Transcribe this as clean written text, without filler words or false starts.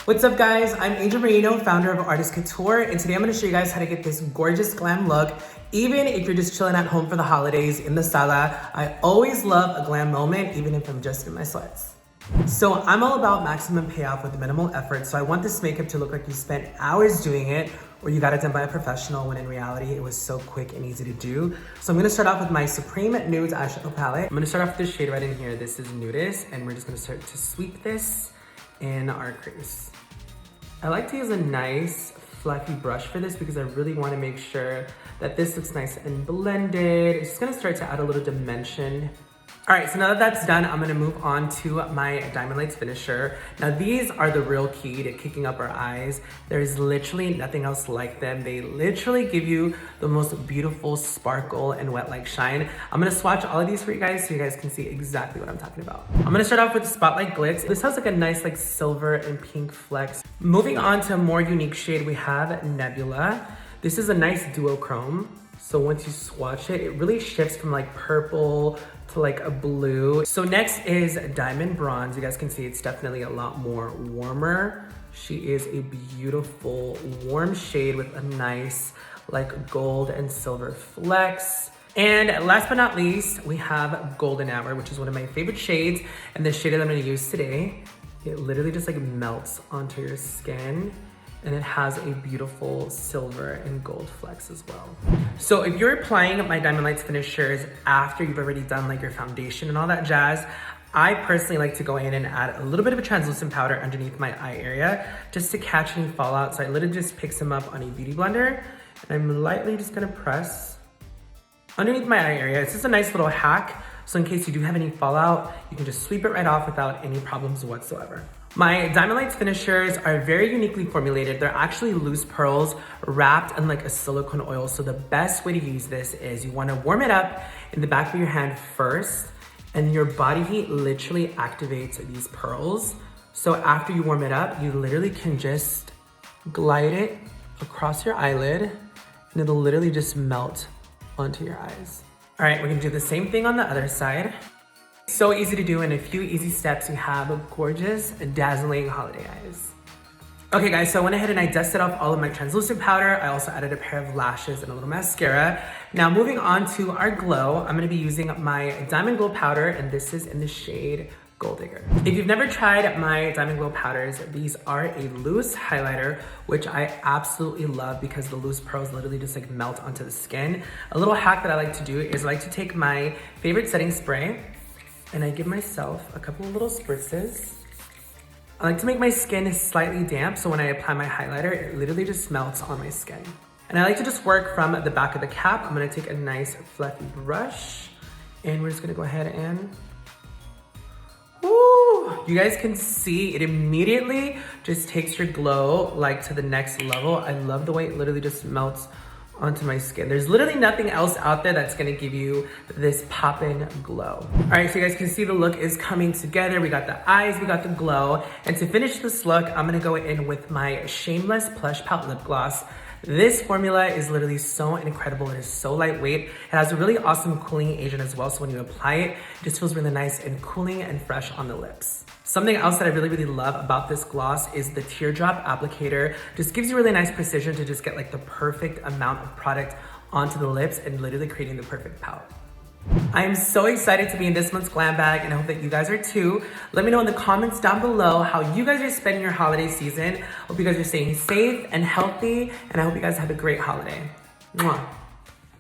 What's up guys, I'm Angel Merino, founder of Artist Couture, and today I'm going to show you guys how to get this gorgeous glam look, even if you're just chilling at home for the holidays in the sala. I always love a glam moment, even if I'm just in my sweats. So I'm all about maximum payoff with minimal effort, so I want this makeup to look like you spent hours doing it, or you got it done by a professional, when in reality it was so quick and easy to do. So I'm going to start off with my Supreme Nudes eyeshadow palette. I'm going to start off with this shade right in here. This is Nudist, and we're just going to start to sweep this in our crease. I like to use a nice fluffy brush for this because I really want to make sure that this looks nice and blended. It's just going to start to add a little dimension. All right, so now that that's done, I'm gonna move on to my Diamond Lights finisher. Now these are the real key to kicking up our eyes. There's literally nothing else like them. They literally give you the most beautiful sparkle and wet like shine. I'm gonna swatch all of these for you guys so you guys can see exactly what I'm talking about. I'm gonna start off with the Spotlight Glitz. This has like a nice like silver and pink flex. Moving on to a more unique shade, we have Nebula. This is a nice duochrome. So once you swatch it, it really shifts from like purple to like a blue. So next is Diamond Bronze. You guys can see it's definitely a lot more warmer. She is a beautiful warm shade with a nice like gold and silver flex. And last but not least, we have Golden Hour, which is one of my favorite shades. And the shade that I'm gonna use today, it literally just like melts onto your skin. And it has a beautiful silver and gold flex as well. So if you're applying my Diamond Lights finishers after you've already done like your foundation and all that jazz, I personally like to go in and add a little bit of a translucent powder underneath my eye area just to catch any fallout. So I literally just pick some up on a beauty blender and I'm lightly just gonna press underneath my eye area. It's just a nice little hack. So in case you do have any fallout, you can just sweep it right off without any problems whatsoever. My Diamond Lights finishers are very uniquely formulated. They're actually loose pearls wrapped in like a silicone oil. So the best way to use this is you wanna warm it up in the back of your hand first, and your body heat literally activates these pearls. So after you warm it up, you literally can just glide it across your eyelid and it'll literally just melt onto your eyes. All right, we're gonna do the same thing on the other side. So easy to do. In a few easy steps, you have gorgeous, dazzling holiday eyes. Okay guys, so I went ahead and I dusted off all of my translucent powder. I also added a pair of lashes and a little mascara. Now moving on to our glow, I'm gonna be using my Diamond Glow powder, and this is in the shade Gold Digger. If you've never tried my Diamond Glow powders, these are a loose highlighter, which I absolutely love because the loose pearls literally just like melt onto the skin. A little hack that I like to do is I like to take my favorite setting spray and I give myself a couple of little spritzes. I like to make my skin slightly damp, so when I apply my highlighter, it literally just melts on my skin. And I like to just work from the back of the cap. I'm gonna take a nice fluffy brush, and we're just gonna go ahead and, woo! You guys can see it immediately just takes your glow like to the next level. I love the way it literally just melts onto my skin. There's literally nothing else out there that's gonna give you this pop-in glow. All right, so you guys can see the look is coming together. We got the eyes, we got the glow. And to finish this look, I'm gonna go in with my Shameless Plush Pout Lip Gloss. This formula is literally so incredible. It is so lightweight. It has a really awesome cooling agent as well. So when you apply it, it just feels really nice and cooling and fresh on the lips. Something else that I really, really love about this gloss is the teardrop applicator. Just gives you really nice precision to just get like the perfect amount of product onto the lips and literally creating the perfect pout. I am so excited to be in this month's glam bag, and I hope that you guys are too. Let me know in the comments down below how you guys are spending your holiday season. Hope you guys are staying safe and healthy, and I hope you guys have a great holiday. Mwah.